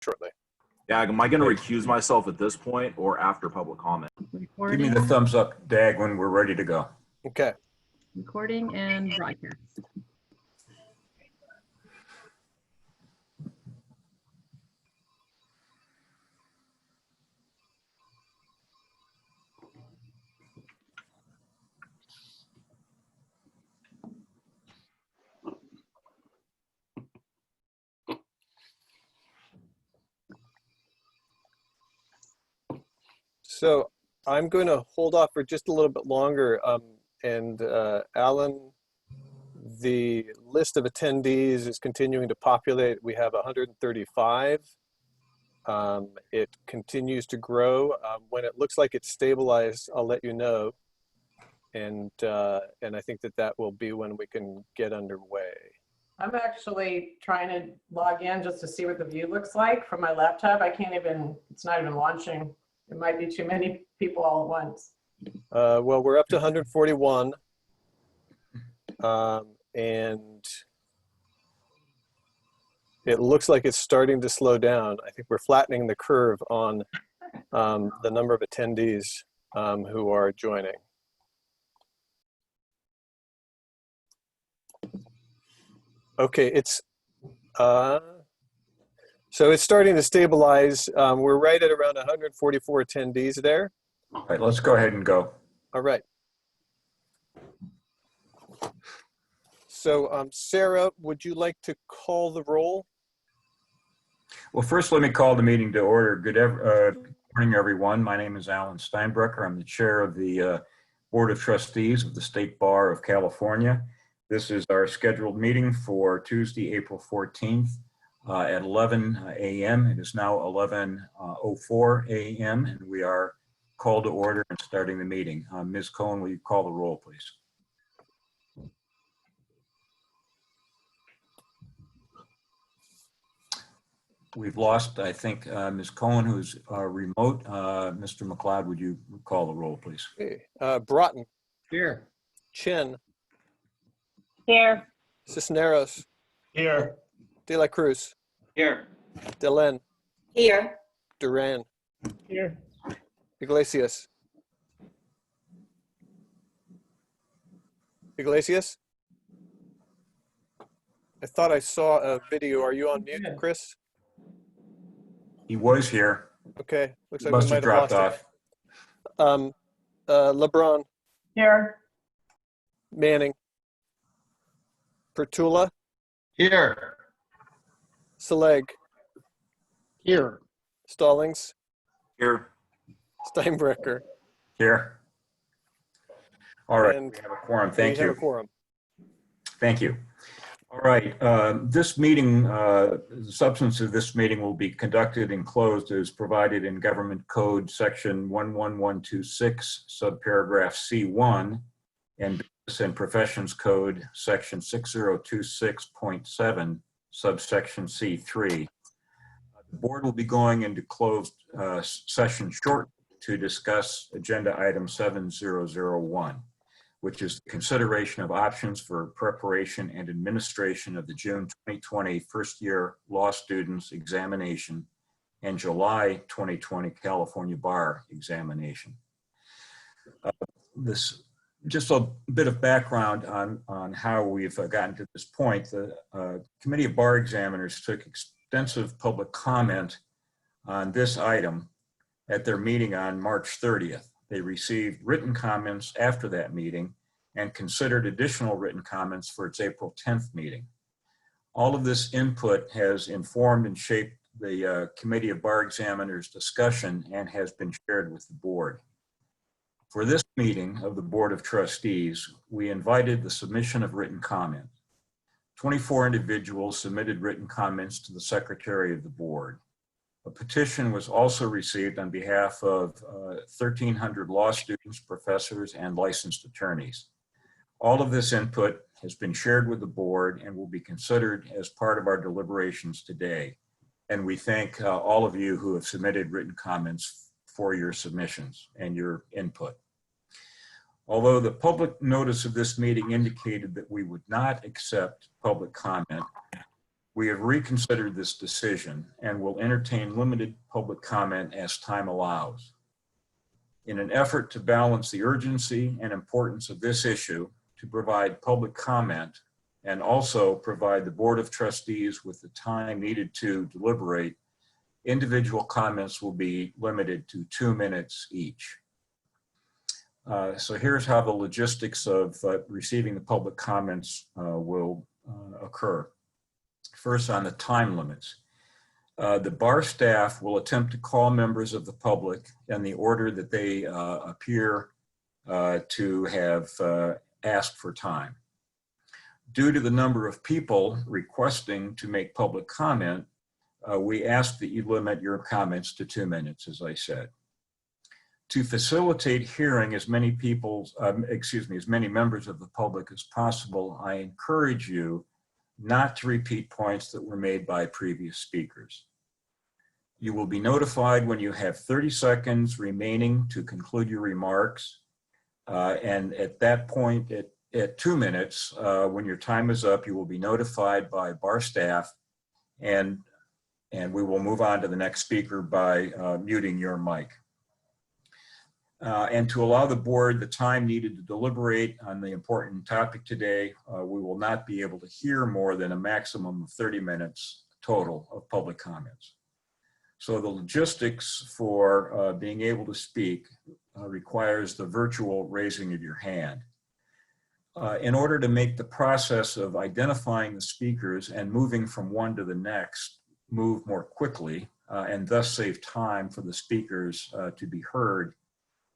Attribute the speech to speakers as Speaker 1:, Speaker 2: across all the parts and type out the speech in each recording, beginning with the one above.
Speaker 1: shortly.
Speaker 2: Yeah, am I going to recuse myself at this point or after public comment?
Speaker 3: Recording,
Speaker 4: Give me the thumbs up, Dag, when we're ready to go.
Speaker 1: Okay.
Speaker 3: recording and broadcast.
Speaker 1: So I'm going to hold off for just a little bit longer. Alan, the list of attendees is continuing to populate. We have 135. It continues to grow. When it looks like it's stabilized, I'll let you know. And I think that will be when we can get underway.
Speaker 5: I'm actually trying to log in just to see what the view looks like from my laptop. I can't even, it's not even launching. It might be too many people all at once.
Speaker 1: Well, we're up to 141. And it looks like it's starting to slow down. I think we're flattening the curve on the number of attendees who are joining. Okay, it's so it's starting to stabilize. We're right at around 144 attendees there.
Speaker 4: All right, let's go ahead and go.
Speaker 1: All right. So Sarah, would you like to call the roll?
Speaker 4: Well, first, let me call the meeting to order. Good morning, everyone. My name is Alan Steinbrecher. I'm the chair of the Board of Trustees of the State Bar of California. This is our scheduled meeting for Tuesday, April 14th at 11 a.m. It is now 11:04 a.m. and we are called to order and starting the meeting. Ms. Cohen, will you call the roll, please? We've lost, I think, Ms. Cohen, who's remote. Mr. McLeod, would you call the roll, please?
Speaker 1: Okay. Broughton.
Speaker 6: Here.
Speaker 1: Chin.
Speaker 7: Here.
Speaker 1: Cisneros.
Speaker 6: Here.
Speaker 1: De La Cruz.
Speaker 6: Here.
Speaker 1: Delen.
Speaker 7: Here.
Speaker 1: Duran.
Speaker 6: Here.
Speaker 1: Iglesias. Iglesias? I thought I saw a video. Are you on mute, Chris?
Speaker 4: He was here.
Speaker 1: Okay. Looks like
Speaker 4: Must
Speaker 1: we
Speaker 4: have
Speaker 1: might have
Speaker 4: dropped
Speaker 1: lost
Speaker 4: off.
Speaker 1: him. LeBron.
Speaker 5: Here.
Speaker 1: Manning. Pertula.
Speaker 6: Here.
Speaker 1: Seleg.
Speaker 6: Here.
Speaker 1: Stallings.
Speaker 2: Here.
Speaker 1: Steinbrecher.
Speaker 4: Here. All right,
Speaker 1: And
Speaker 4: we have a quorum. Thank
Speaker 1: we have
Speaker 4: you.
Speaker 1: a quorum.
Speaker 4: Thank you. All right, this meeting, the substance of this meeting will be conducted and closed as provided in Government Code Section 11126, subparagraph C1, and Business and Professions Code Section 6026.7, subsection C3. The board will be going into closed session shortly to discuss agenda item 7001. Which is the consideration of options for preparation and administration of the June 2020 first year law students examination and July 2020 California Bar examination. This just a bit of background on how we've gotten to this point. The Committee of Bar Examiners took extensive public comment on this item at their meeting on March 30th. They received written comments after that meeting and considered additional written comments for its April 10th meeting. All of this input has informed and shaped the Committee of Bar Examiners discussion and has been shared with the board. For this meeting of the Board of Trustees, we invited the submission of written comment. 24 individuals submitted written comments to the Secretary of the Board. A petition was also received on behalf of 1,300 law students, professors, and licensed attorneys. All of this input has been shared with the board and will be considered as part of our deliberations today. And we thank all of you who have submitted written comments for your submissions and your input. Although the public notice of this meeting indicated that we would not accept public comment, We have reconsidered this decision and will entertain limited public comment as time allows. In an effort to balance the urgency and importance of this issue, to provide public comment and also provide the Board of Trustees with the time needed to deliberate, individual comments will be limited to 2 minutes each. So here's how the logistics of receiving the public comments will occur. First, on the time limits. The bar staff will attempt to call members of the public in the order that they appear to have asked for time. Due to the number of people requesting to make public comment, we ask that you limit your comments to 2 minutes, as I said. To facilitate hearing as many as many members of the public as possible, I encourage you not to repeat points that were made by previous speakers. You will be notified when you have 30 seconds remaining to conclude your remarks. And at that point, at 2 minutes, when your time is up, you will be notified by bar staff, and we will move on to the next speaker by muting your mic. And to allow the board the time needed to deliberate on the important topic today, we will not be able to hear more than a maximum of 30 minutes total of public comments. So the logistics for being able to speak requires the virtual raising of your hand. In order to make the process of identifying the speakers and moving from one to the next move more quickly and thus save time for the speakers to be heard,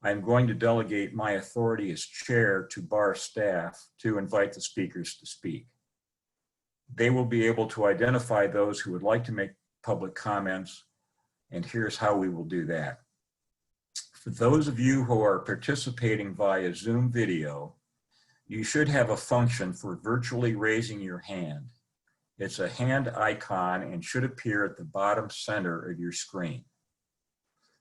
Speaker 4: I'm going to delegate my authority as chair to bar staff to invite the speakers to speak. They will be able to identify those who would like to make public comments, and here's how we will do that. For those of you who are participating via Zoom video, you should have a function for virtually raising your hand. It's a hand icon and should appear at the bottom center of your screen.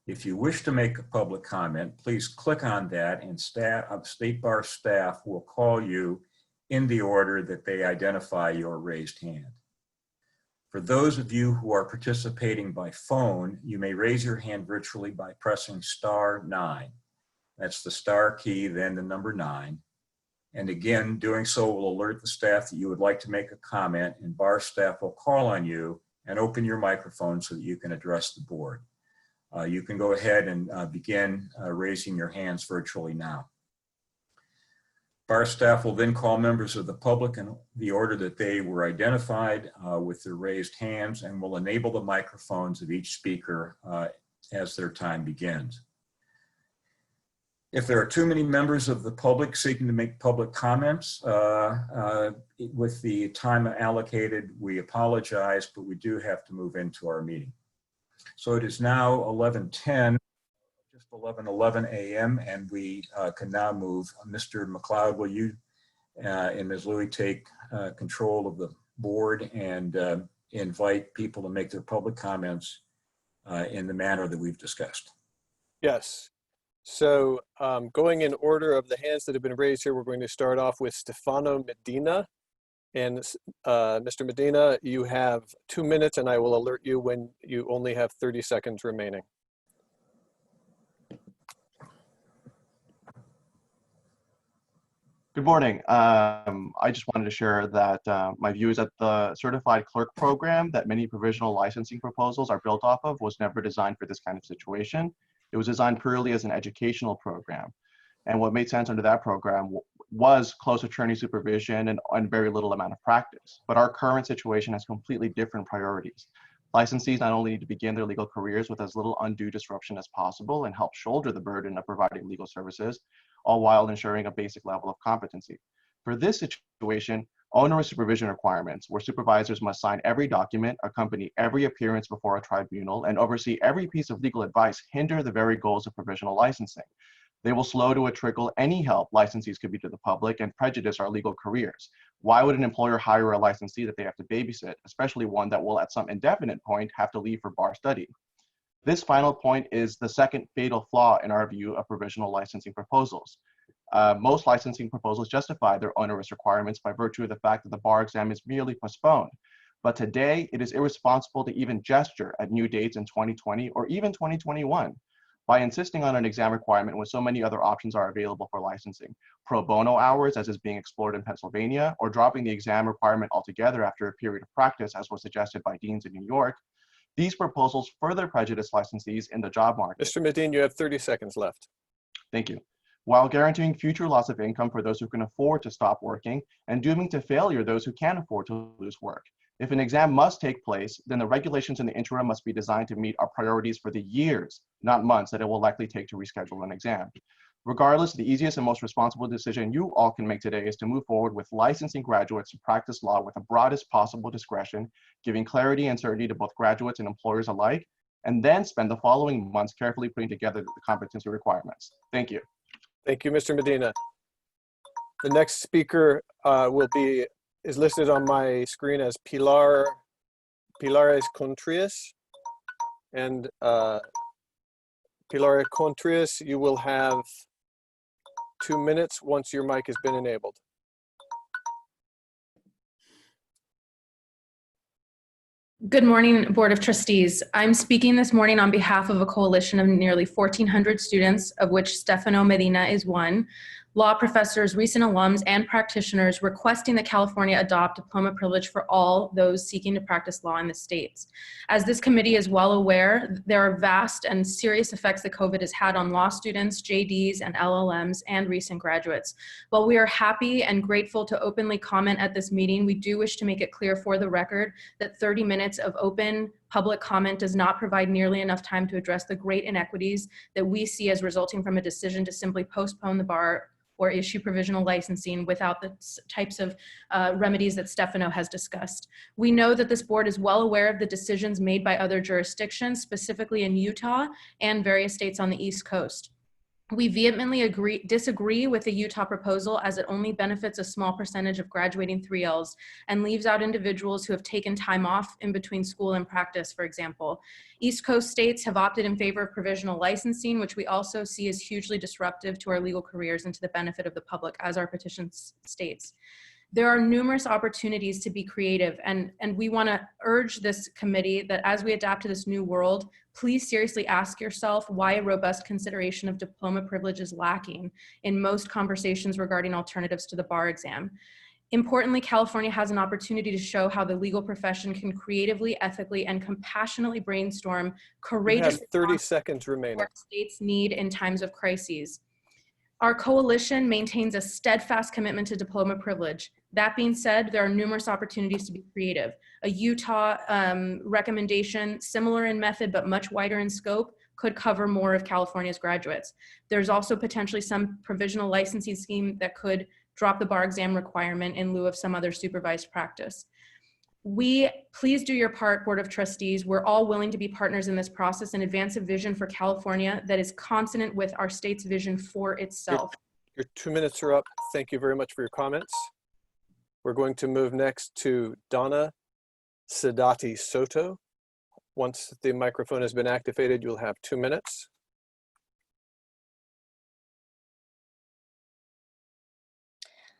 Speaker 4: If you wish to make a public comment, please click on that and State Bar staff will call you in the order that they identify your raised hand. For those of you who are participating by phone, you may raise your hand virtually by pressing *9. That's the star key, then the number 9. And again, doing so will alert the staff that you would like to make a comment, and bar staff will call on you and open your microphone so that you can address the board. You can go ahead and begin raising your hands virtually now. Bar staff will then call members of the public in the order that they were identified with their raised hands, and will enable the microphones of each speaker as their time begins. If there are too many members of the public seeking to make public comments with the time allocated, we apologize, but we do have to move into our meeting. So it is now 11:10, just 11:11 a.m., and we can now move. Mr. McLeod, will you and Ms. Louie take control of the board and invite people to make their public comments in the manner that we've discussed?
Speaker 1: Yes. So going in order of the hands that have been raised here, we're going to start off with Stefano Medina. And Mr. Medina, you have 2 minutes, and I will alert you when you only have 30 seconds remaining.
Speaker 8: Good morning. I just wanted to share that my view is that the certified clerk program that many provisional licensing proposals are built off of was never designed for this kind of situation. It was designed purely as an educational program. And what made sense under that program was close attorney supervision and very little amount of practice. But our current situation has completely different priorities. Licensees not only need to begin their legal careers with as little undue disruption as possible and help shoulder the burden of providing legal services, all while ensuring a basic level of competency. For this situation, onerous supervision requirements, where supervisors must sign every document, accompany every appearance before a tribunal, and oversee every piece of legal advice, hinder the very goals of provisional licensing. They will slow to a trickle any help licensees could be to the public and prejudice our legal careers. Why would an employer hire a licensee that they have to babysit, especially one that will at some indefinite point have to leave for bar study? This final point is the second fatal flaw in our view of provisional licensing proposals. Most licensing proposals justify their onerous requirements by virtue of the fact that the bar exam is merely postponed. But today, it is irresponsible to even gesture at new dates in 2020 or even 2021 by insisting on an exam requirement when so many other options are available for licensing. Pro bono hours, as is being explored in Pennsylvania, or dropping the exam requirement altogether after a period of practice, as was suggested by deans in New York. These proposals further prejudice licensees in the job market.
Speaker 1: Mr. Medina, you have 30 seconds left.
Speaker 8: Thank you. While guaranteeing future loss of income for those who can afford to stop working and dooming to failure those who can't afford to lose work. If an exam must take place, then the regulations in the interim must be designed to meet our priorities for the years, not months, that it will likely take to reschedule an exam. Regardless, the easiest and most responsible decision you all can make today is to move forward with licensing graduates to practice law with the broadest possible discretion, giving clarity and certainty to both graduates and employers alike, and then spend the following months carefully putting together the competency requirements. Thank you.
Speaker 1: Thank you, Mr. Medina. The next speaker is listed on my screen as Pilares Contrias. And Pilares Contrias, you will have 2 minutes once your mic has been enabled.
Speaker 3: Good morning, Board of Trustees. I'm speaking this morning on behalf of a coalition of nearly 1,400 students, of which Stefano Medina is one, law professors, recent alums, and practitioners requesting that California adopt diploma privilege for all those seeking to practice law in the states. As this committee is well aware, there are vast and serious effects that COVID has had on law students, JDs, and LLMs, and recent graduates. While we are happy and grateful to openly comment at this meeting, we do wish to make it clear for the record that 30 minutes of open public comment does not provide nearly enough time to address the great inequities that we see as resulting from a decision to simply postpone the bar or issue provisional licensing without the types of remedies that Stefano has discussed. We know that this board is well aware of the decisions made by other jurisdictions, specifically in Utah and various states on the East Coast. We vehemently disagree with the Utah proposal, as it only benefits a small percentage of graduating 3Ls and leaves out individuals who have taken time off in between school and practice, for example. East Coast states have opted in favor of provisional licensing, which we also see as hugely disruptive to our legal careers and to the benefit of the public, as our petition states. There are numerous opportunities to be creative, and we want to urge this committee that as we adapt to this new world, please seriously ask yourself why a robust consideration of diploma privilege is lacking in most conversations regarding alternatives to the bar exam. Importantly, California has an opportunity to show how the legal profession can creatively, ethically, and compassionately brainstorm courageous.
Speaker 1: You have 30 seconds remaining.
Speaker 3: What states need in times of crises. Our coalition maintains a steadfast commitment to diploma privilege. That being said, there are numerous opportunities to be creative. A Utah recommendation, similar in method but much wider in scope, could cover more of California's graduates. There's also potentially some provisional licensing scheme that could drop the bar exam requirement in lieu of some other supervised practice. Please do your part, Board of Trustees. We're all willing to be partners in this process and advance a vision for California that is consonant with our state's vision for itself.
Speaker 1: Your 2 minutes are up. Thank you very much for your comments. We're going to move next to Donna Sato. Once the microphone has been activated, you'll have 2 minutes.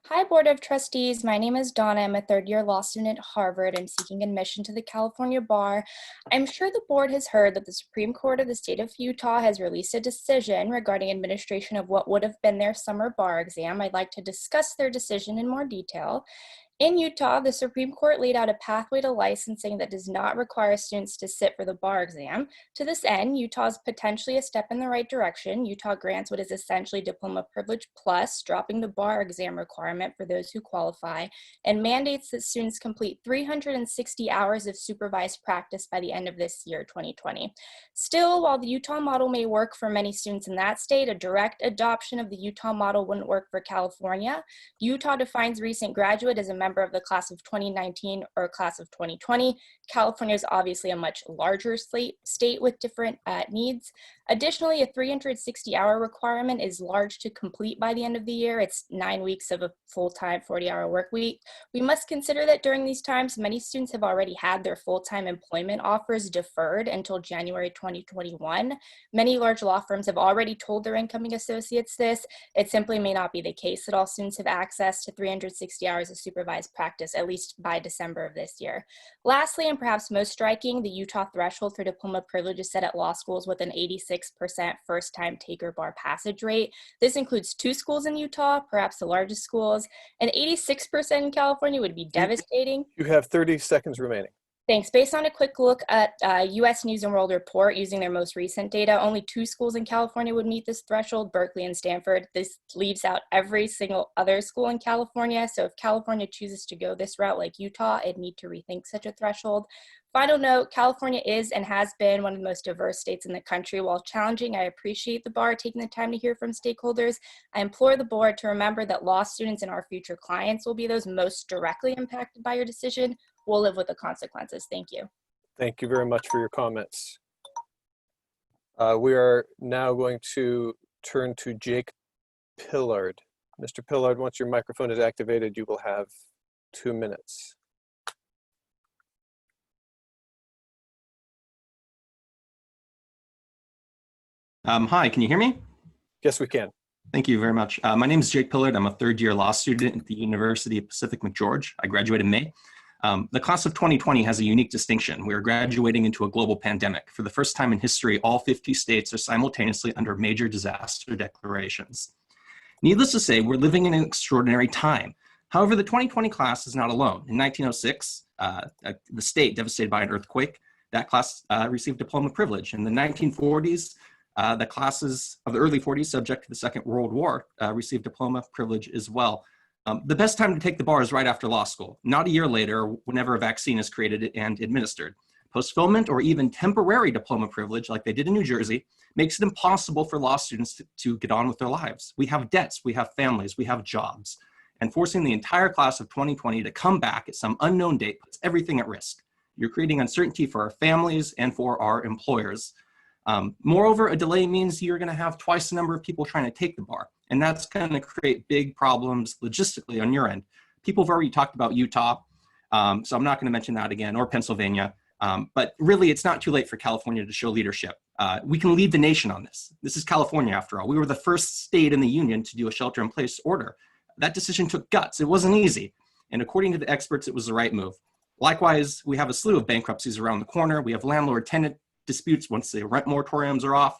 Speaker 9: Hi, Board of Trustees. My name is Donna. I'm a third-year law student at Harvard. I'm seeking admission to the California Bar. I'm sure the board has heard that the Supreme Court of the state of Utah has released a decision regarding administration of what would have been their summer bar exam. I'd like to discuss their decision in more detail. In Utah, the Supreme Court laid out a pathway to licensing that does not require students to sit for the bar exam. To this end, Utah is potentially a step in the right direction. Utah grants what is essentially diploma privilege plus, dropping the bar exam requirement for those who qualify, and mandates that students complete 360 hours of supervised practice by the end of this year, 2020. Still, while the Utah model may work for many students in that state, a direct adoption of the Utah model wouldn't work for California. Utah defines recent graduate as a member of the class of 2019 or class of 2020. California is obviously a much larger state with different needs. Additionally, a 360-hour requirement is large to complete by the end of the year. It's 9 weeks of a full-time 40-hour work week. We must consider that during these times, many students have already had their full-time employment offers deferred until January 2021. Many large law firms have already told their incoming associates this. It simply may not be the case that all students have access to 360 hours of supervised supervised practice, at least by December of this year. Lastly, and perhaps most striking, the Utah threshold for diploma privilege is set at law schools with an 86% first-time taker bar passage rate. This includes 2 schools in Utah, perhaps the largest schools, and 86% in California would be devastating.
Speaker 1: You have 30 seconds remaining.
Speaker 9: Thanks. Based on a quick look at U.S. News & World Report using their most recent data, only 2 schools in California would meet this threshold, Berkeley and Stanford. This leaves out every single other school in California. So if California chooses to go this route like Utah, it'd need to rethink such a threshold. Final note, California is and has been one of the most diverse states in the country. While challenging, I appreciate the bar taking the time to hear from stakeholders. I implore the board to remember that law students and our future clients will be those most directly impacted by your decision. We'll live with the consequences. Thank you.
Speaker 1: Thank you very much for your comments. We are now going to turn to Jake Pillard. Mr. Pillard, once your microphone is activated, you will have 2 minutes.
Speaker 10: Hi, can you hear me?
Speaker 1: Yes, we can.
Speaker 10: Thank you very much. My name is Jake Pillard. I'm a third-year law student at the University of Pacific McGeorge. I graduated in May. The class of 2020 has a unique distinction. We are graduating into a global pandemic. For the first time in history, all 50 states are simultaneously under major disaster declarations. Needless to say, we're living in an extraordinary time. However, the 2020 class is not alone. In 1906, the state devastated by an earthquake, that class received diploma privilege. In the 1940s, the classes of the early 40s, subject to the Second World War, received diploma privilege as well. The best time to take the bar is right after law school, not a year later, whenever a vaccine is created and administered. Postponement or even temporary diploma privilege, like they did in New Jersey, makes it impossible for law students to get on with their lives. We have debts, we have families, we have jobs, and forcing the entire class of 2020 to come back at some unknown date puts everything at risk. You're creating uncertainty for our families and for our employers. Moreover, a delay means you're going to have twice the number of people trying to take the bar, and that's going to create big problems logistically on your end. People have already talked about Utah, so I'm not going to mention that again, or Pennsylvania, but really it's not too late for California to show leadership. We can lead the nation on this. This is California, after all. We were the first state in the union to do a shelter-in-place order. That decision took guts. It wasn't easy, and according to the experts, it was the right move. Likewise, we have a slew of bankruptcies around the corner. We have landlord-tenant disputes once the rent moratoriums are off.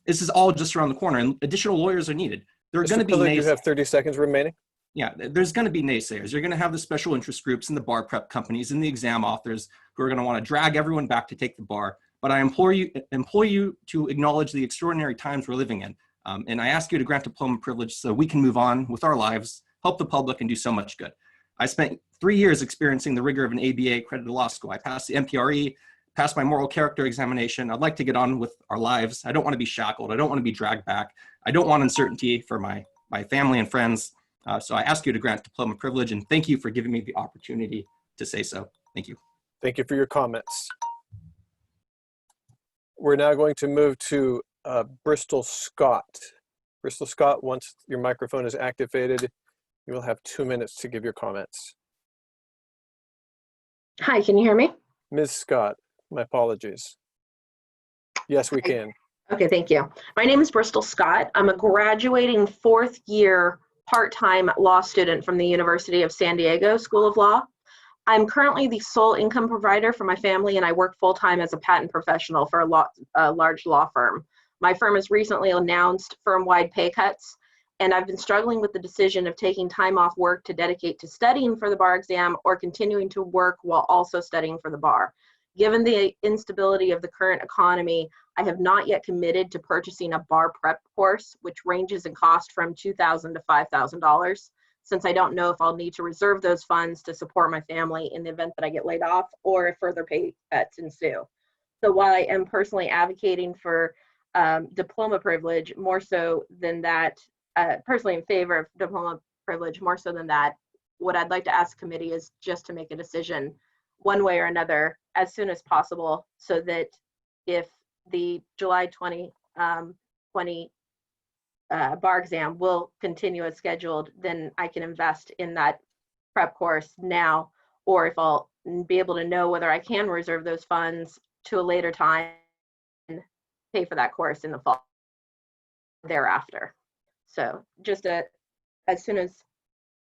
Speaker 10: This is all just around the corner, and additional lawyers are needed. There are going to be naysayers.
Speaker 1: You have 30 seconds remaining.
Speaker 10: Yeah, there's going to be naysayers. You're going to have the special interest groups and the bar prep companies and the exam authors who are going to want to drag everyone back to take the bar. But I implore you to acknowledge the extraordinary times we're living in. And I ask you to grant diploma privilege so we can move on with our lives, help the public, and do so much good. I spent 3 years experiencing the rigor of an ABA accredited law school. I passed the MPRE, passed my moral character examination. I'd like to get on with our lives. I don't want to be shackled. I don't want to be dragged back. I don't want uncertainty for my family and friends. So I ask you to grant diploma privilege, and thank you for giving me the opportunity to say so. Thank you.
Speaker 1: Thank you for your comments. We're now going to move to Bristol Scott. Bristol Scott, once your microphone is activated, you will have 2 minutes to give your comments.
Speaker 11: Hi, can you hear me?
Speaker 1: Ms. Scott, my apologies. Yes, we can.
Speaker 11: Okay, thank you. My name is Bristol Scott. I'm a graduating 4th year part-time law student from the University of San Diego School of Law. I'm currently the sole income provider for my family, and I work full-time as a patent professional for a large law firm. My firm has recently announced firm-wide pay cuts, and I've been struggling with the decision of taking time off work to dedicate to studying for the bar exam or continuing to work while also studying for the bar. Given the instability of the current economy, I have not yet committed to purchasing a bar prep course, which ranges in cost from $2,000 to $5,000, since I don't know if I'll need to reserve those funds to support my family in the event that I get laid off or if further pay cuts ensue. So while I am personally advocating for diploma privilege, more so than that, personally in favor of diploma privilege, more so than that, what I'd like to ask the committee is just to make a decision one way or another as soon as possible, so that if the July 2020 bar exam will continue as scheduled, then I can invest in that prep course now, or if I'll be able to know whether I can reserve those funds to a later time and pay for that course in the fall thereafter. So just as soon as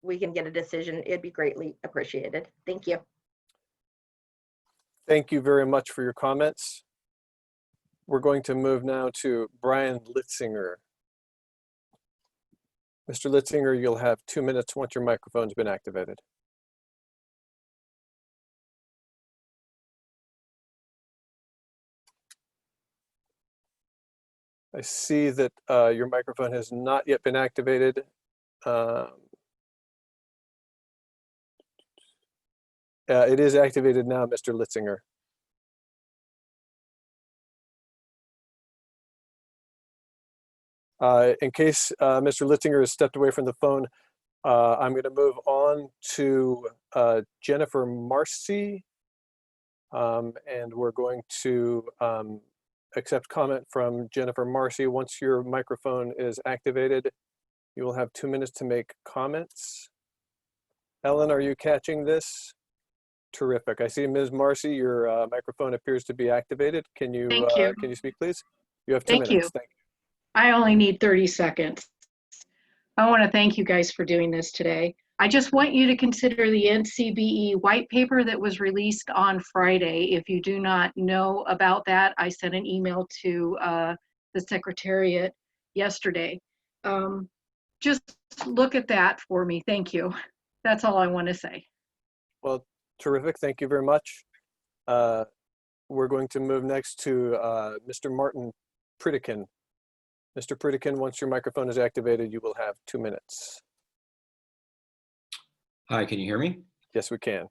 Speaker 11: we can get a decision, it'd be greatly appreciated. Thank you.
Speaker 1: Thank you very much for your comments. We're going to move now to Brian Litzinger. Mr. Litzinger, you'll have 2 minutes once your microphone's been activated. I see that your microphone has not yet been activated. It is activated now, Mr. Litzinger. In case Mr. Litzinger has stepped away from the phone, I'm going to move on to Jennifer Marcy, and we're going to accept comment from Jennifer Marcy. Once your microphone is activated, you will have 2 minutes to make comments. Ellen, are you catching this? Terrific. I see Ms. Marcy, your microphone appears to be activated. Can you speak, please? You have 2 minutes.
Speaker 12: Thank you.
Speaker 1: Thank you.
Speaker 12: I only need 30 seconds. I want to thank you guys for doing this today. I just want you to consider the NCBE white paper that was released on Friday. If you do not know about that, I sent an email to the Secretariat yesterday. Just look at that for me. Thank you. That's all I want to say.
Speaker 1: Well, terrific. Thank you very much. We're going to move next to Mr. Martin Pritikin. Mr. Pritikin, once your microphone is activated, you will have 2 minutes.
Speaker 13: Hi, can you hear me?
Speaker 1: Yes, we can.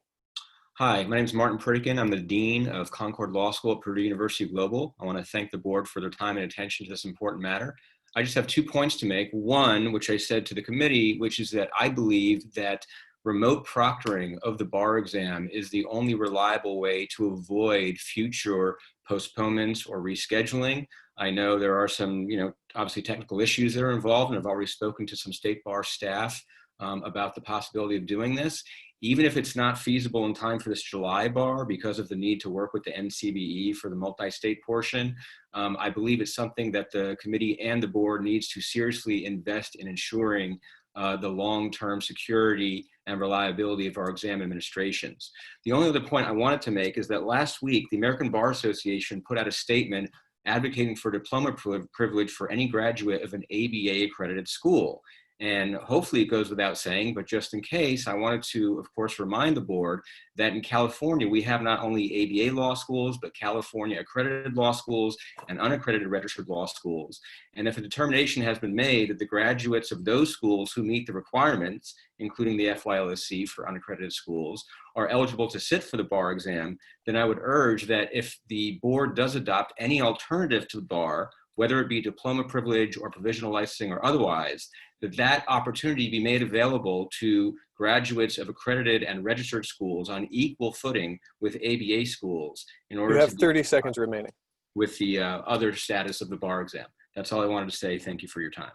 Speaker 13: Hi, my name is Martin Pritikin. I'm the Dean of Concord Law School at Purdue University Global. I want to thank the board for their time and attention to this important matter. I just have 2 points to make. One, which I said to the committee, which is that I believe that remote proctoring of the bar exam is the only reliable way to avoid future postponements or rescheduling. I know there are some, obviously technical issues that are involved, and I've already spoken to some state bar staff about the possibility of doing this. Even if it's not feasible in time for this July bar because of the need to work with the NCBE for the multi-state portion, I believe it's something that the committee and the board needs to seriously invest in ensuring the long-term security and reliability of our exam administrations. The only other point I wanted to make is that last week, the American Bar Association put out a statement advocating for diploma privilege for any graduate of an ABA accredited school. And hopefully it goes without saying, but just in case, I wanted to, of course, remind the board that in California, we have not only ABA law schools, but California accredited law schools and unaccredited registered law schools. And if a determination has been made that the graduates of those schools who meet the requirements, including the FYLSC for unaccredited schools, are eligible to sit for the bar exam, then I would urge that if the board does adopt any alternative to the bar, whether it be diploma privilege or provisional licensing or otherwise, that opportunity be made available to graduates of accredited and registered schools on equal footing with ABA schools in order
Speaker 1: You have
Speaker 13: to
Speaker 1: 30 seconds remaining.
Speaker 13: with the other status of the bar exam. That's all I wanted to say. Thank you for your time.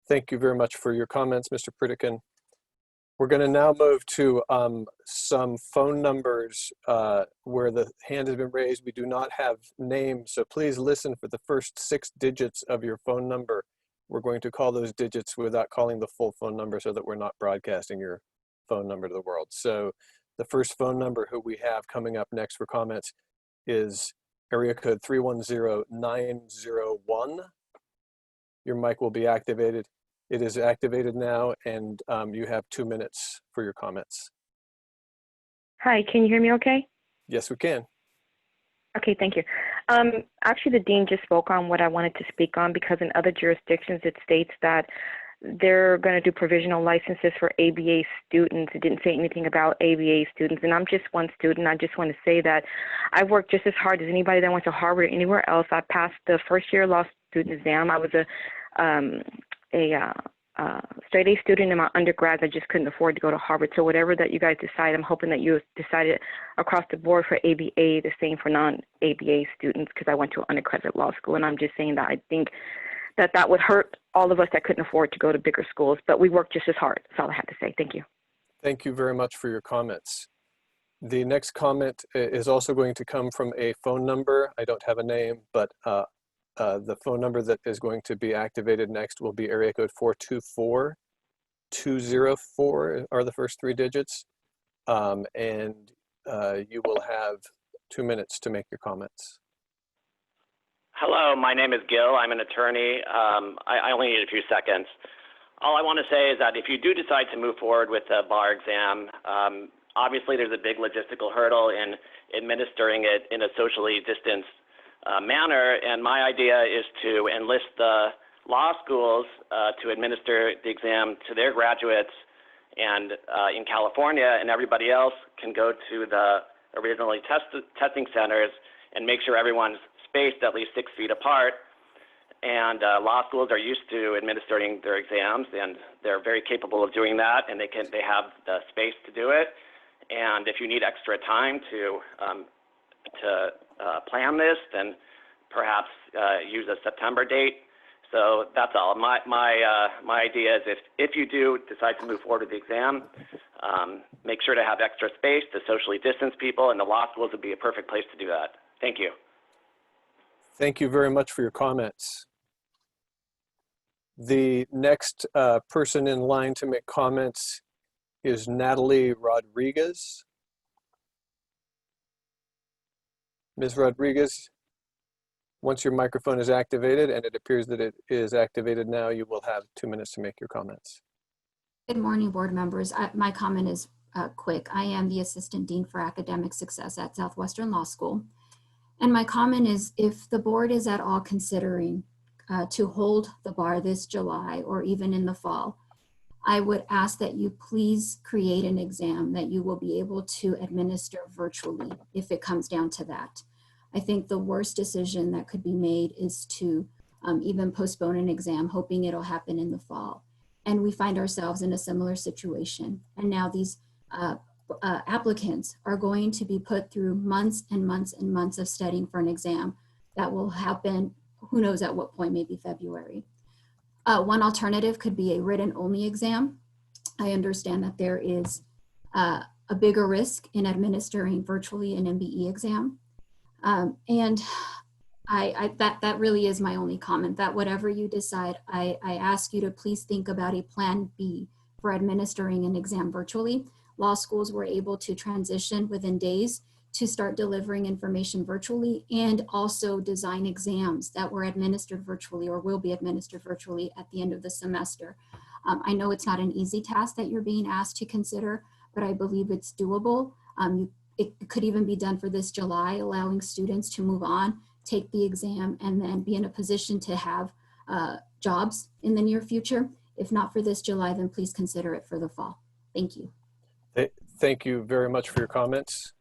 Speaker 1: Thank you very much for your comments, Mr. Pritikin. We're going to now move to some phone numbers where the hand has been raised. We do not have names, so please listen for the first 6 digits of your phone number. We're going to call those digits without calling the full phone number so that we're not broadcasting your phone number to the world. So the first phone number who we have coming up next for comments is area code 310901. Your mic will be activated. It is activated now, and you have 2 minutes for your comments.
Speaker 14: Hi, can you hear me okay?
Speaker 1: Yes, we can.
Speaker 14: Okay, thank you. Actually, the dean just spoke on what I wanted to speak on, because in other jurisdictions it states that they're going to do provisional licenses for ABA students. It didn't say anything about ABA students, and I'm just one student. I just want to say that I worked just as hard as anybody that went to Harvard or anywhere else. I passed the first year law student exam. I was a straight A student in my undergrad. I just couldn't afford to go to Harvard. So whatever that you guys decide, I'm hoping that you decided across the board for ABA, the same for non-ABA students, because I went to an unaccredited law school. And I'm just saying that I think that that would hurt all of us that couldn't afford to go to bigger schools, but we worked just as hard. That's all I had to say. Thank you.
Speaker 1: Thank you very much for your comments. The next comment is also going to come from a phone number. I don't have a name, but the phone number that is going to be activated next will be area code 204 are the first three digits. And you will have 2 minutes to make your comments.
Speaker 15: Hello, my name is Gil. I'm an attorney. I only need a few seconds. All I want to say is that if you do decide to move forward with the bar exam, obviously there's a big logistical hurdle in administering it in a socially distanced manner. And my idea is to enlist the law schools to administer the exam to their graduates and in California, and everybody else can go to the originally testing centers and make sure everyone's spaced at least 6 feet apart. And law schools are used to administering their exams, and they're very capable of doing that, and they have the space to do it. And if you need extra time to plan this, then perhaps use a September date. So that's all. My idea is if you do decide to move forward with the exam, make sure to have extra space to socially distance people, and the law schools would be a perfect place to do that. Thank you.
Speaker 1: Thank you very much for your comments. The next person in line to make comments is Natalie Rodriguez. Ms. Rodriguez, once your microphone is activated, and it appears that it is activated now, you will have 2 minutes to make your comments.
Speaker 16: Good morning, board members. My comment is quick. I am the Assistant Dean for Academic Success at Southwestern Law School. And my comment is, if the board is at all considering to hold the bar this July or even in the fall, I would ask that you please create an exam that you will be able to administer virtually if it comes down to that. I think the worst decision that could be made is to even postpone an exam, hoping it'll happen in the fall. And we find ourselves in a similar situation. And now these applicants are going to be put through months and months and months of studying for an exam that will happen, who knows at what point, maybe February. One alternative could be a written only exam. I understand that there is a bigger risk in administering virtually an MBE exam. And that really is my only comment, that whatever you decide, I ask you to please think about a plan B for administering an exam virtually. Law schools were able to transition within days to start delivering information virtually and also design exams that were administered virtually or will be administered virtually at the end of the semester. I know it's not an easy task that you're being asked to consider, but I believe it's doable. It could even be done for this July, allowing students to move on, take the exam, and then be in a position to have jobs in the near future. If not for this July, then please consider it for the fall. Thank you.
Speaker 1: Thank you very much for your comments.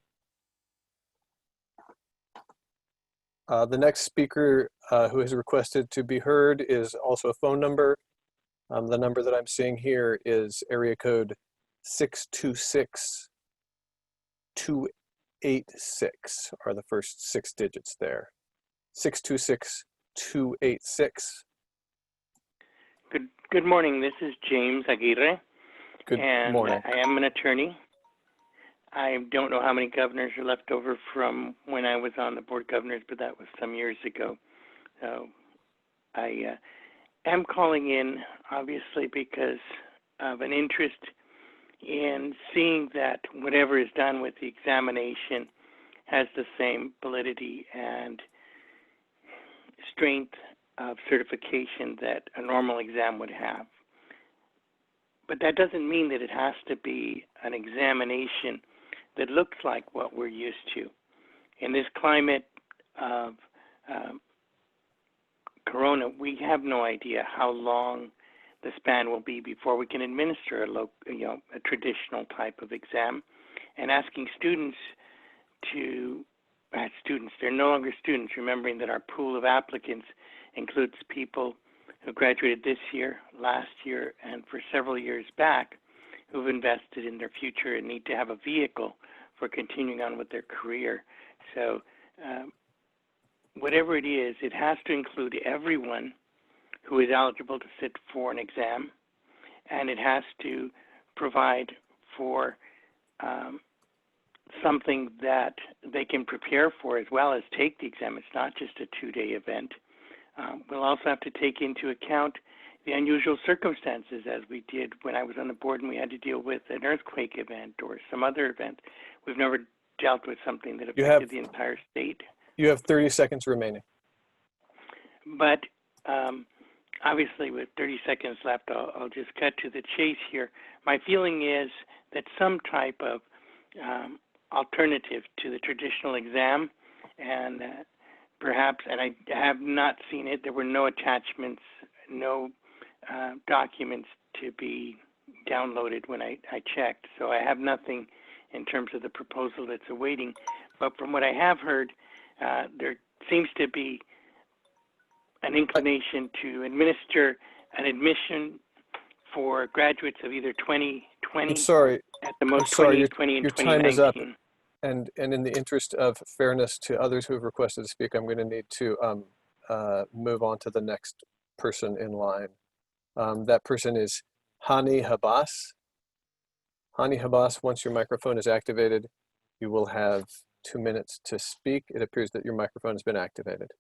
Speaker 1: The next speaker who has requested to be heard is also a phone number. The number that I'm seeing here is area code 626-286 are the first 6 digits there. 626-286.
Speaker 17: Good morning. This is James Aguilar.
Speaker 1: Good morning.
Speaker 17: I am an attorney. I don't know how many governors are left over from when I was on the board of governors, but that was some years ago. So I am calling in, obviously, because of an interest in seeing that whatever is done with the examination has the same validity and strength of certification that a normal exam would have. But that doesn't mean that it has to be an examination that looks like what we're used to. In this climate of Corona, we have no idea how long the span will be before we can administer a traditional type of exam. And asking students to, they're no longer students, remembering that our pool of applicants includes people who graduated this year, last year, and for several years back, who've invested in their future and need to have a vehicle for continuing on with their career. So whatever it is, it has to include everyone who is eligible to sit for an exam, and it has to provide for something that they can prepare for as well as take the exam. It's not just a 2-day event. We'll also have to take into account the unusual circumstances as we did when I was on the board and we had to deal with an earthquake event or some other event. We've never dealt with something that affected the entire state.
Speaker 1: You have 30 seconds remaining.
Speaker 17: But obviously with 30 seconds left, I'll just cut to the chase here. My feeling is that some type of alternative to the traditional exam, and perhaps, and I have not seen it, there were no attachments, no documents to be downloaded when I checked. So I have nothing in terms of the proposal that's awaiting. But from what I have heard, there seems to be an inclination to administer an admission for graduates of either 2020,
Speaker 1: I'm sorry.
Speaker 17: at the most
Speaker 1: I'm sorry.
Speaker 17: 2020 and
Speaker 1: your
Speaker 17: 2019.
Speaker 1: time is up. And in the interest of fairness to others who have requested to speak, I'm going to need to move on to the next person in line. That person is hanihabas. Hanihabas, once your microphone is activated, you will have 2 minutes to speak. It appears that your microphone has been activated.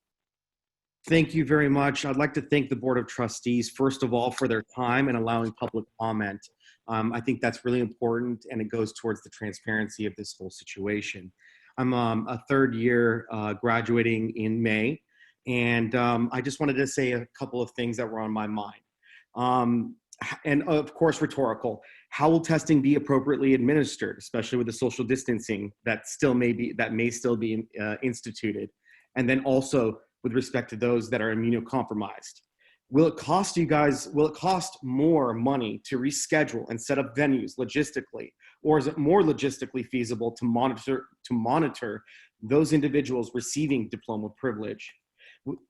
Speaker 18: Thank you very much. I'd like to thank the Board of Trustees, first of all, for their time and allowing public comment. I think that's really important, and it goes towards the transparency of this whole situation. I'm a third year graduating in May, and I just wanted to say a couple of things that were on my mind. And of course, rhetorical. How will testing be appropriately administered, especially with the social distancing that may still be instituted? And then also with respect to those that are immunocompromised. Will it cost more money to reschedule and set up venues logistically, or is it more logistically feasible to monitor those individuals receiving diploma privilege?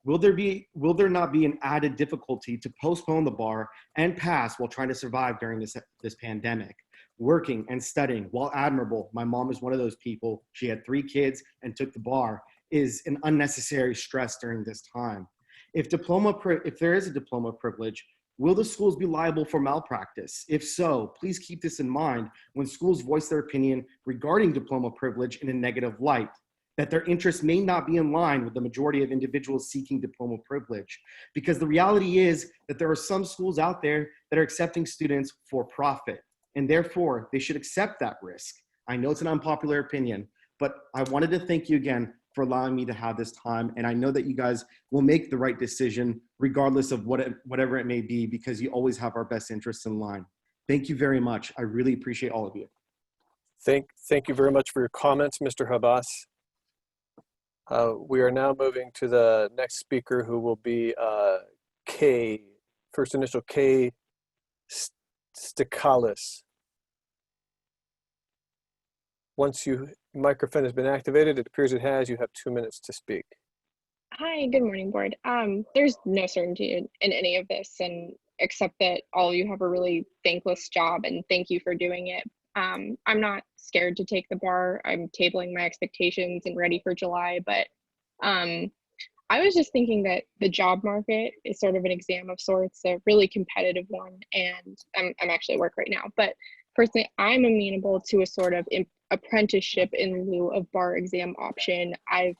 Speaker 18: Will there not be an added difficulty to postpone the bar and pass while trying to survive during this pandemic? Working and studying, while admirable, my mom is one of those people. She had 3 kids and took the bar, is an unnecessary stress during this time. If there is a diploma privilege, will the schools be liable for malpractice? If so, please keep this in mind when schools voice their opinion regarding diploma privilege in a negative light, that their interests may not be in line with the majority of individuals seeking diploma privilege. Because the reality is that there are some schools out there that are accepting students for profit, and therefore they should accept that risk. I know it's an unpopular opinion, but I wanted to thank you again for allowing me to have this time. And I know that you guys will make the right decision regardless of whatever it may be, because you always have our best interests in line. Thank you very much. I really appreciate all of you.
Speaker 1: Thank you very much for your comments, Mr. Habas. We are now moving to the next speaker, who will be K, first initial K, staccalis. Once your microphone has been activated, it appears it has, you have 2 minutes to speak.
Speaker 19: Hi, good morning, board. There's no certainty in any of this, and except that all of you have a really thankless job, and thank you for doing it. I'm not scared to take the bar. I'm tabling my expectations and ready for July, but I was just thinking that the job market is sort of an exam of sorts, a really competitive one, and I'm actually at work right now, but personally, I'm amenable to a sort of apprenticeship in lieu of bar exam option. I've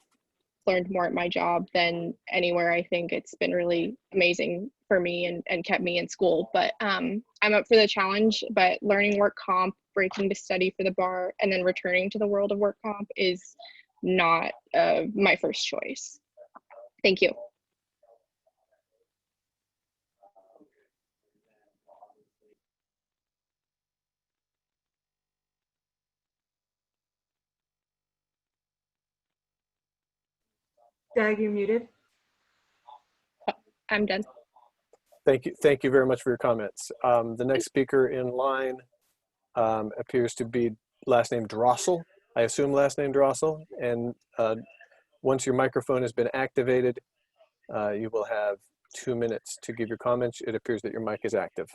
Speaker 19: learned more at my job than anywhere. I think it's been really amazing for me and kept me in school, but I'm up for the challenge. But learning work comp, breaking to study for the bar, and then returning to the world of work comp is not my first choice. Thank you.
Speaker 20: Dag, you're muted.
Speaker 19: I'm done.
Speaker 1: Thank you very much for your comments. The next speaker in line appears to be last name Drossel. I assume last name Drossel. And once your microphone has been activated, you will have 2 minutes to give your comments. It appears that your mic is active.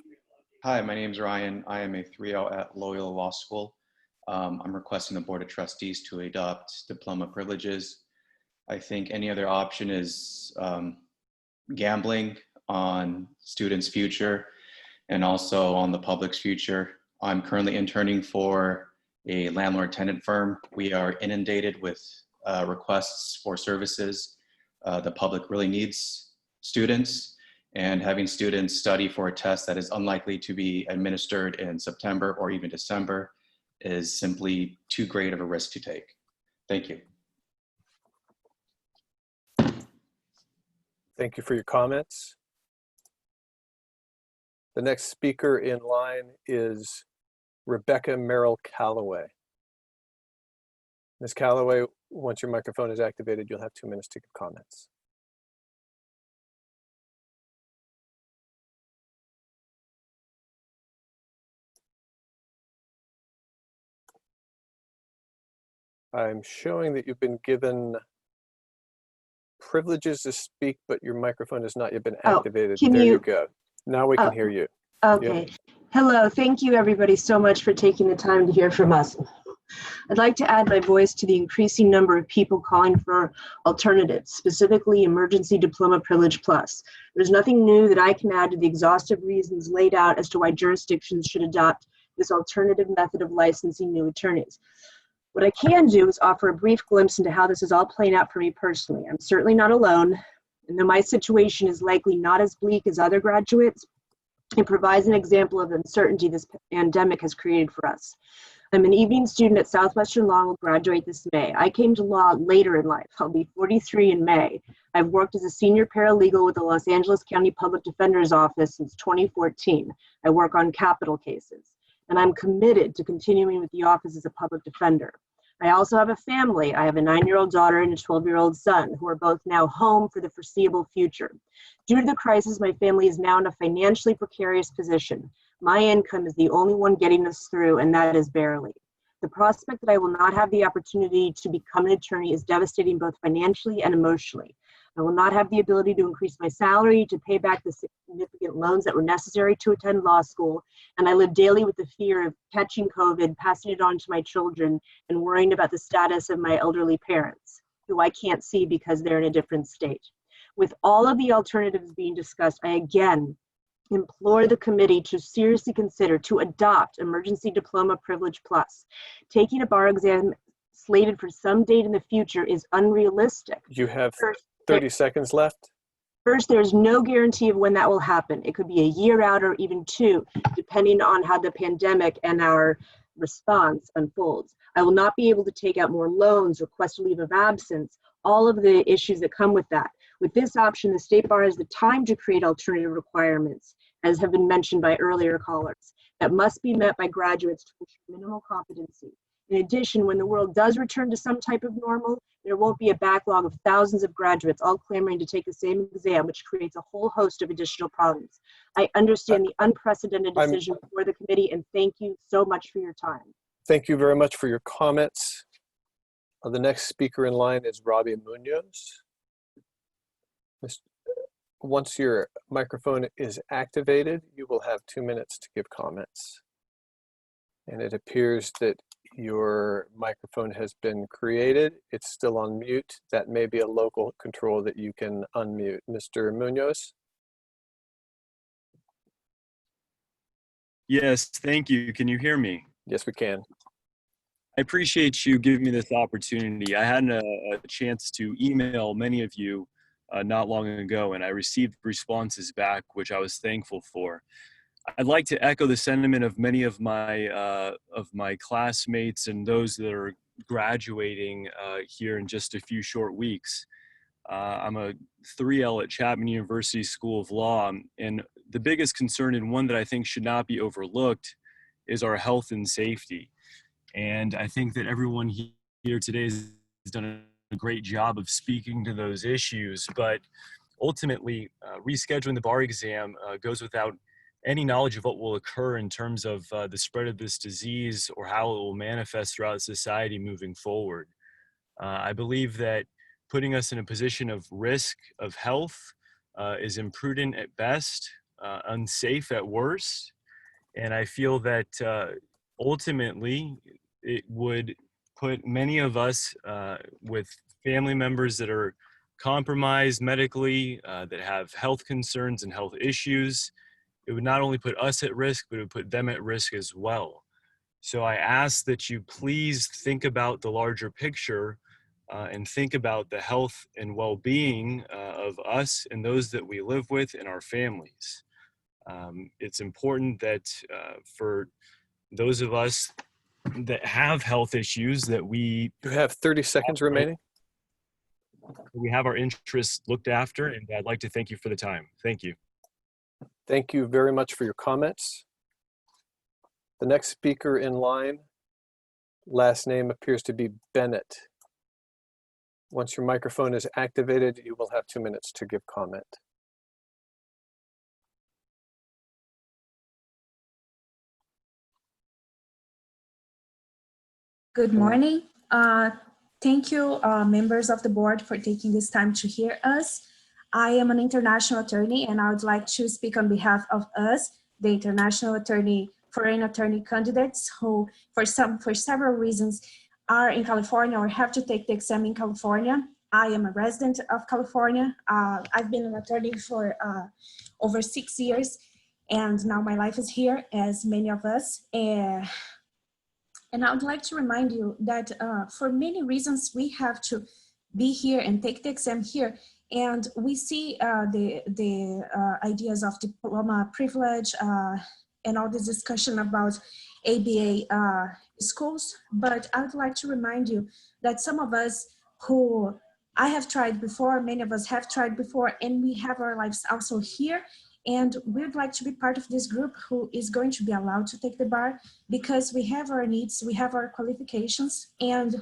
Speaker 21: Hi, my name is Ryan. I am a 3L at Loyola Law School. I'm requesting the Board of Trustees to adopt diploma privileges. I think any other option is gambling on students' future and also on the public's future. I'm currently interning for a landlord-tenant firm. We are inundated with requests for services. The public really needs students, And having students study for a test that is unlikely to be administered in September or even December is simply too great of a risk to take. Thank you.
Speaker 1: Thank you for your comments. The next speaker in line is Rebecca Merrill Calloway. Ms. Calloway, once your microphone is activated, you'll have 2 minutes to give comments. I'm showing that you've been given privileges to speak, but your microphone has not yet been activated. There you go. Now we can hear you.
Speaker 7: Okay.
Speaker 1: Yep.
Speaker 7: Hello. Thank you, everybody, so much for taking the time to hear from us. I'd like to add my voice to the increasing number of people calling for alternatives, specifically Emergency Diploma Privilege Plus. There's nothing new that I can add to the exhaustive reasons laid out as to why jurisdictions should adopt this alternative method of licensing new attorneys. What I can do is offer a brief glimpse into how this is all playing out for me personally. I'm certainly not alone, and though my situation is likely not as bleak as other graduates, it provides an example of the uncertainty this pandemic has created for us. I'm an evening student at Southwestern Law and will graduate this May. I came to law later in life. I'll be 43 in May. I've worked as a senior paralegal with the Los Angeles County Public Defender's Office since 2014. I work on capital cases, and I'm committed to continuing with the office as a public defender. I also have a family. I have a 9-year-old daughter and a 12-year-old son who are both now home for the foreseeable future. Due to the crisis, my family is now in a financially precarious position. My income is the only one getting us through, and that is barely. The prospect that I will not have the opportunity to become an attorney is devastating both financially and emotionally. I will not have the ability to increase my salary, to pay back the significant loans that were necessary to attend law school, and I live daily with the fear of catching COVID, passing it on to my children, and worrying about the status of my elderly parents, who I can't see because they're in a different state. With all of the alternatives being discussed, I again implore the committee to seriously consider to adopt Emergency Diploma Privilege Plus. Taking a bar exam slated for some date in the future is unrealistic.
Speaker 1: You have 30 seconds left.
Speaker 7: First, there's no guarantee of when that will happen. It could be a year out or even 2, depending on how the pandemic and our response unfolds. I will not be able to take out more loans, request a leave of absence, all of the issues that come with that. With this option, the State Bar has the time to create alternative requirements, as have been mentioned by earlier callers, that must be met by graduates to ensure minimal competency. In addition, when the world does return to some type of normal, there won't be a backlog of thousands of graduates all clamoring to take the same exam, which creates a whole host of additional problems. I understand the unprecedented decision before the committee, and thank you so much for your time.
Speaker 1: Thank you very much for your comments. The next speaker in line is Robbie Munoz. Once your microphone is activated, you will have 2 minutes to give comments. And it appears that your microphone has been created. It's still on mute. That may be a local control that you can unmute. Mr. Munoz?
Speaker 22: Yes, thank you. Can you hear me?
Speaker 1: Yes, we can.
Speaker 22: I appreciate you giving me this opportunity. I had a chance to email many of you not long ago, and I received responses back, which I was thankful for. I'd like to echo the sentiment of many of my classmates and those that are graduating here in just a few short weeks. I'm a 3L at Chapman University School of Law, and the biggest concern, and one that I think should not be overlooked, is our health and safety. And I think that everyone here today has done a great job of speaking to those issues, but ultimately rescheduling the bar exam goes without any knowledge of what will occur in terms of the spread of this disease or how it will manifest throughout society moving forward. I believe that putting us in a position of risk of health is imprudent at best, unsafe at worst, and I feel that ultimately it would put many of us with family members that are compromised medically, that have health concerns and health issues. It would not only put us at risk, but it would put them at risk as well. So I ask that you please think about the larger picture and think about the health and well-being of us and those that we live with and our families. It's important that for those of us that have health issues that we...
Speaker 1: You have 30 seconds remaining.
Speaker 22: We have our interests looked after, and I'd like to thank you for the time. Thank you.
Speaker 1: Thank you very much for your comments. The next speaker in line, last name appears to be Bennett. Once your microphone is activated, you will have 2 minutes to give comment.
Speaker 5: Good morning. Thank you, members of the board, for taking this time to hear us. I am an international attorney, and I would like to speak on behalf of us, the international attorney, foreign attorney candidates who, for several reasons, are in California or have to take the exam in California. I am a resident of California. I've been an attorney for over 6 years, and now my life is here, as many of us. And I would like to remind you that for many reasons, we have to be here and take the exam here. And we see the ideas of diploma privilege and all this discussion about ABA schools. But I would like to remind you that some of us who I have tried before, many of us have tried before, and we have our lives also here. And we'd like to be part of this group who is going to be allowed to take the bar because we have our needs, we have our qualifications, and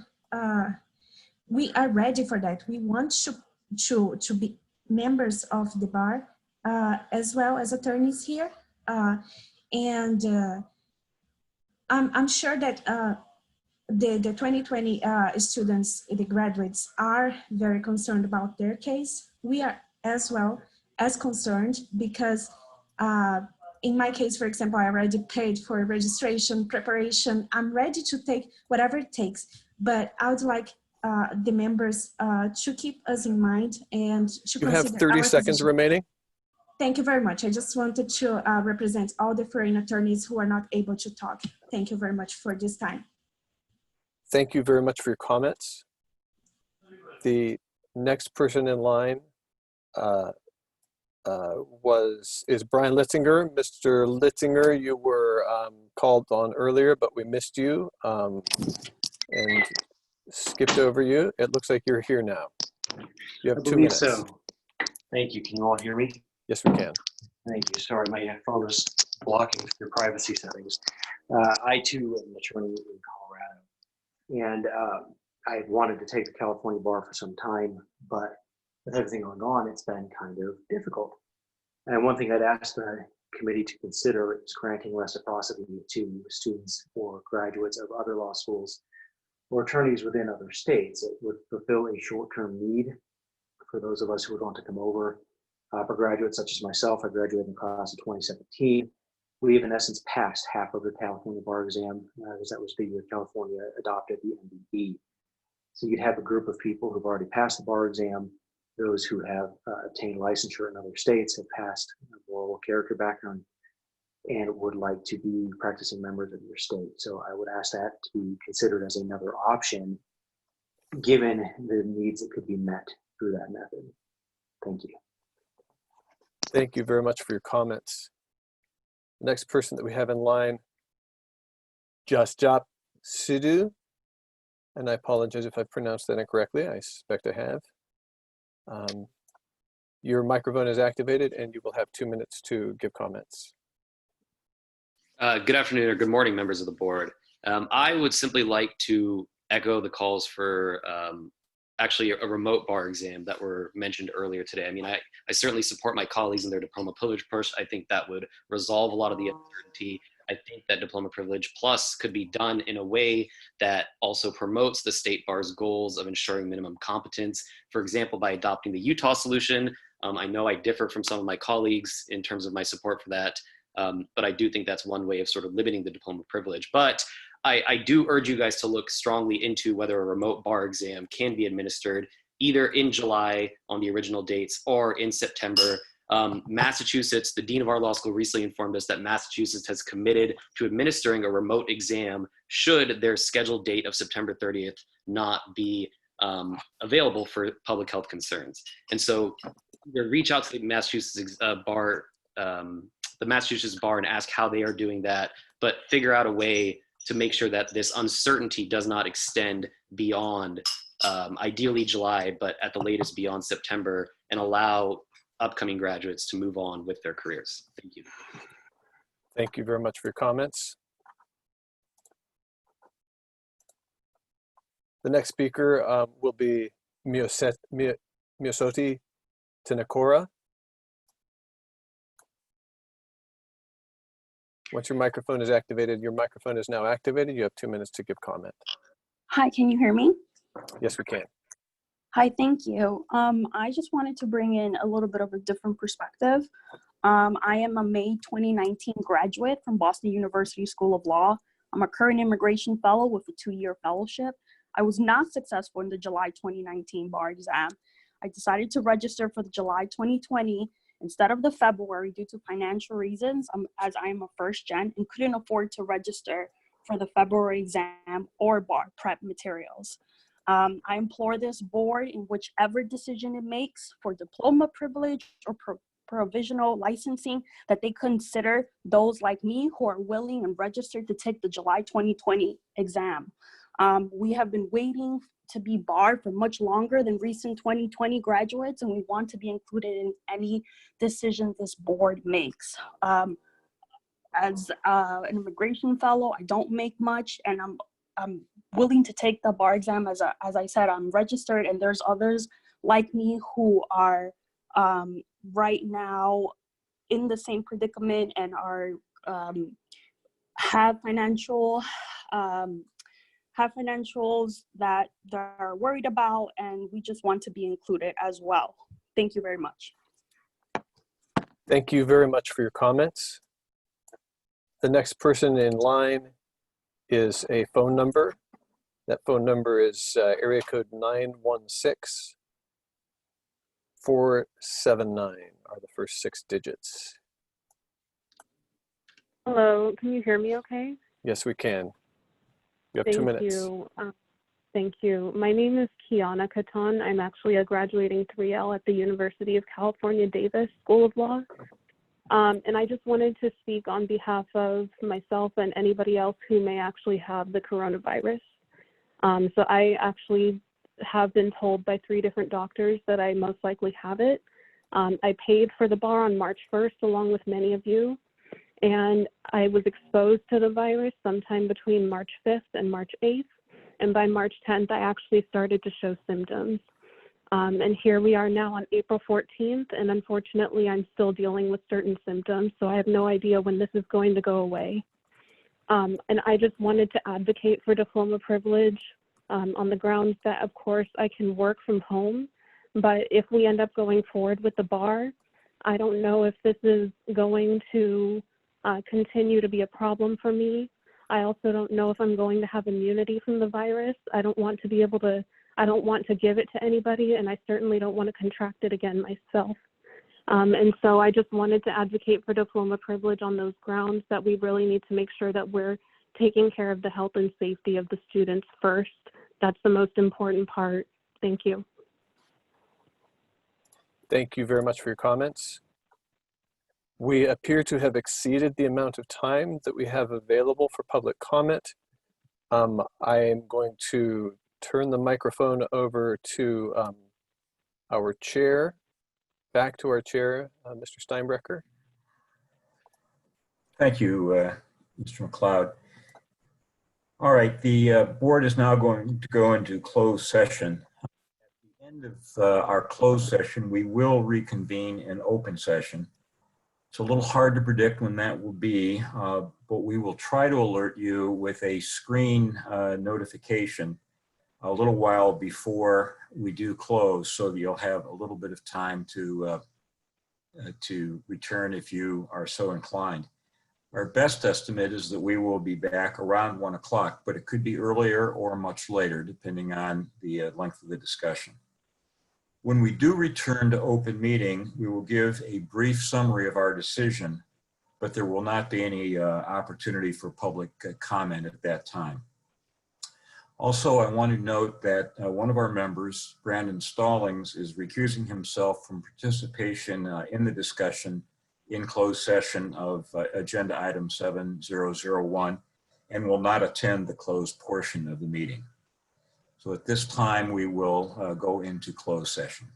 Speaker 5: we are ready for that. We want to be members of the bar as well as attorneys here. I'm sure that the 2020 students, the graduates, are very concerned about their case. We are as well as concerned because in my case, for example, I already paid for registration, preparation. I'm ready to take whatever it takes, but I would like the members to keep us in mind and to
Speaker 1: You have 30 seconds remaining.
Speaker 5: Thank you very much. I just wanted to represent all the foreign attorneys who are not able to talk. Thank you very much for this time.
Speaker 1: Thank you very much for your comments. The next person in line is Brian Litzinger. Mr. Litzinger, you were called on earlier, but we missed you and skipped over you. It looks like you're here now. You have 2 minutes.
Speaker 6: So. Thank you. Can you all hear me?
Speaker 1: Yes, we can.
Speaker 6: Thank you. Sorry, my phone was blocking your privacy settings. I too am an attorney in Colorado, and I wanted to take the California bar for some time, but with everything going on, it's been kind of difficult. And one thing I'd ask the committee to consider is granting reciprocity to students or graduates of other law schools or attorneys within other states. It would fulfill a short-term need for those of us who would want to come over. For graduates such as myself, I graduated in the class of 2017. We have in essence passed half of the California bar exam, because that was the year California adopted the MBB. So you'd have a group of people who've already passed the bar exam. Those who have obtained licensure in other states have passed moral character background and would like to be practicing members of your state. So I would ask that to be considered as another option, given the needs that could be met through that method. Thank you.
Speaker 1: Thank you very much for your comments. The next person that we have in line, Jasjap Sidhu, and I apologize if I pronounced that incorrectly. I suspect I have. Your microphone is activated and you will have 2 minutes to give comments.
Speaker 23: Good afternoon or good morning, members of the board. I would simply like to echo the calls for actually a remote bar exam that were mentioned earlier today. I mean, I certainly support my colleagues in their diploma privilege push. I think that would resolve a lot of the uncertainty. I think that diploma privilege plus could be done in a way that also promotes the state bar's goals of ensuring minimum competence. For example, by adopting the Utah solution. I know I differ from some of my colleagues in terms of my support for that, but I do think that's one way of sort of limiting the diploma privilege. But I do urge you guys to look strongly into whether a remote bar exam can be administered either in July on the original dates or in September. Massachusetts, the dean of our law school recently informed us that Massachusetts has committed to administering a remote exam should their scheduled date of September 30th not be available for public health concerns. And so either reach out to the Massachusetts bar, and ask how they are doing that, but figure out a way to make sure that this uncertainty does not extend beyond ideally July, but at the latest beyond September, and allow upcoming graduates to move on with their careers. Thank you.
Speaker 1: Thank you very much for your comments. The next speaker will be Miosoti Tenakora. Once your microphone is activated, your microphone is now activated. You have 2 minutes to give comment.
Speaker 2: Hi, can you hear me?
Speaker 1: Yes, we can.
Speaker 2: Hi, thank you. I just wanted to bring in a little bit of a different perspective. I am a May 2019 graduate from Boston University School of Law. I'm a current immigration fellow with a 2-year fellowship. I was not successful in the July 2019 bar exam. I decided to register for the July 2020 instead of the February due to financial reasons, as I am a first gen and couldn't afford to register for the February exam or bar prep materials. I implore this board, in whichever decision it makes for diploma privilege or provisional licensing, that they consider those like me who are willing and registered to take the July 2020 exam. We have been waiting to be barred for much longer than recent 2020 graduates, and we want to be included in any decision this board makes. As an immigration fellow, I don't make much, and I'm willing to take the bar exam. As I said, I'm registered, and there's others like me who are right now in the same predicament and are have financials that they're worried about, and we just want to be included as well. Thank you very much.
Speaker 1: Thank you very much for your comments. The next person in line is a phone number. That phone number is area code 916-479 are the first 6 digits.
Speaker 4: Hello, can you hear me okay?
Speaker 1: Yes, we can. You have 2 minutes.
Speaker 4: Thank you. My name is Kaitlyn Catan. I'm actually a graduating 3L at the University of California, Davis School of Law. And I just wanted to speak on behalf of myself and anybody else who may actually have the coronavirus. So I actually have been told by 3 different doctors that I most likely have it. I paid for the bar on March 1st, along with many of you. And I was exposed to the virus sometime between March 5th and March 8th. And by March 10th, I actually started to show symptoms. And here we are now on April 14th, and unfortunately, I'm still dealing with certain symptoms, so I have no idea when this is going to go away. And I just wanted to advocate for diploma privilege on the grounds that, of course, I can work from home, but if we end up going forward with the bar, I don't know if this is going to continue to be a problem for me. I also don't know if I'm going to have immunity from the virus. I don't want to give it to anybody, and I certainly don't want to contract it again myself. And so I just wanted to advocate for diploma privilege on those grounds, that we really need to make sure that we're taking care of the health and safety of the students first. That's the most important part. Thank you.
Speaker 1: Thank you very much for your comments. We appear to have exceeded the amount of time that we have available for public comment. I am going to turn the microphone over to our chair, back to our chair, Mr. Steinbrecher.
Speaker 8: Thank you, Mr. McLeod. All right, the board is now going to go into closed session. At the end of our closed session, we will reconvene in open session. It's a little hard to predict when that will be, but we will try to alert you with a screen notification a little while before we do close, so that you'll have a little bit of time to return if you are so inclined. Our best estimate is that we will be back around 1 o'clock, but it could be earlier or much later, depending on the length of the discussion. When we do return to open meeting, we will give a brief summary of our decision, but there will not be any opportunity for public comment at that time. Also, I want to note that one of our members, Brandon Stallings, is recusing himself from participation in the discussion in closed session of agenda item 7001 and will not attend the closed portion of the meeting. So at this time, we will go into closed session.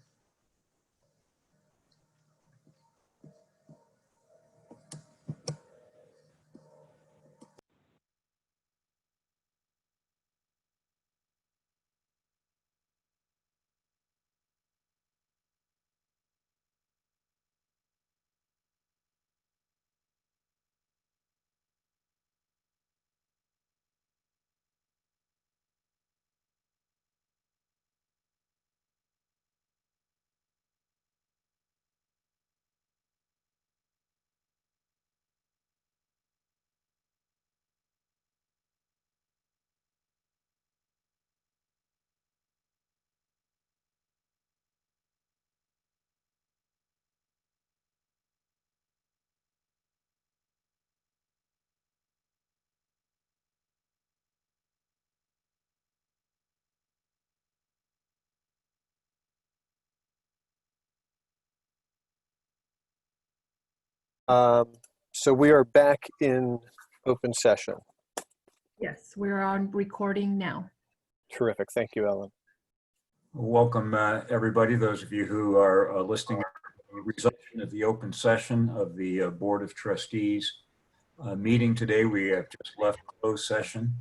Speaker 1: So we are back in open session.
Speaker 3: Yes, we're on recording now.
Speaker 1: Terrific. Thank you, Ellen.
Speaker 8: Welcome, everybody. Those of you who are listening to the resumption of the open session of the Board of Trustees meeting today. We have just left closed session.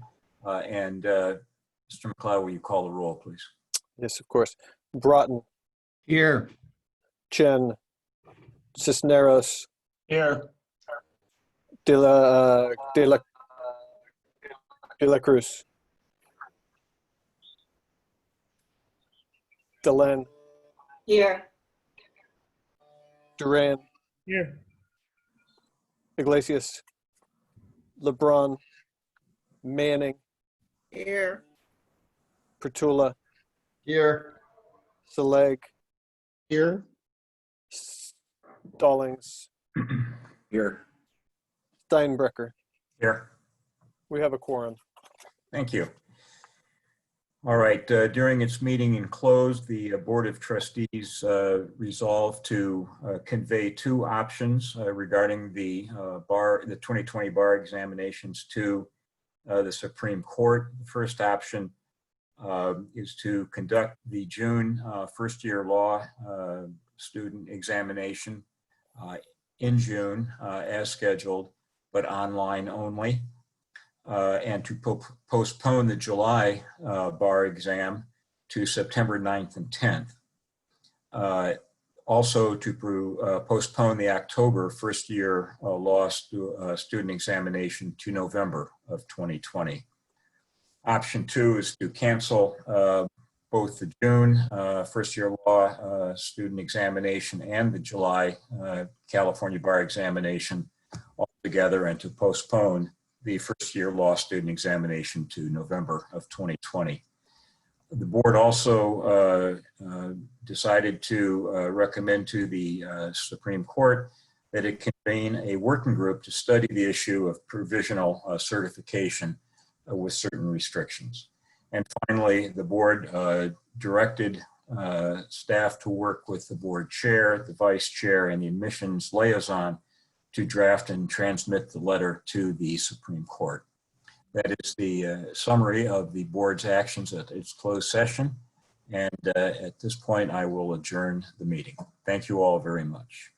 Speaker 8: Mr. McLeod, will you call the roll, please?
Speaker 1: Yes, of course. Broughton.
Speaker 9: Here.
Speaker 1: Chen. Cisneros.
Speaker 9: Here.
Speaker 1: De La Cruz. Delenn.
Speaker 11: Here.
Speaker 1: Duran.
Speaker 9: Here.
Speaker 1: Iglesias. LeBron. Manning.
Speaker 9: Here.
Speaker 1: Pertula.
Speaker 9: Here.
Speaker 1: Saleg.
Speaker 9: Here.
Speaker 1: Stallings.
Speaker 8: Here.
Speaker 1: Steinbrecher.
Speaker 8: Here.
Speaker 1: We have a quorum.
Speaker 8: Thank you. All right. During its meeting in closed, the Board of Trustees resolved to convey two options regarding the 2020 bar examinations to the Supreme Court. The first option is to conduct the June first year law student examination in June as scheduled, but online only. And to postpone the July bar exam to September 9th and 10th. Also to postpone the October first year law student examination to November of 2020. Option two is to cancel both the June first year law student examination and the July California bar examination altogether, and to postpone the first year law student examination to November of 2020. The board also decided to recommend to the Supreme Court that it convene a working group to study the issue of provisional certification with certain restrictions. And finally, the board directed staff to work with the board chair, the vice chair, and the admissions liaison to draft and transmit the letter to the Supreme Court. That is the summary of the board's actions at its closed session. And at this point, I will adjourn the meeting. Thank you all very much.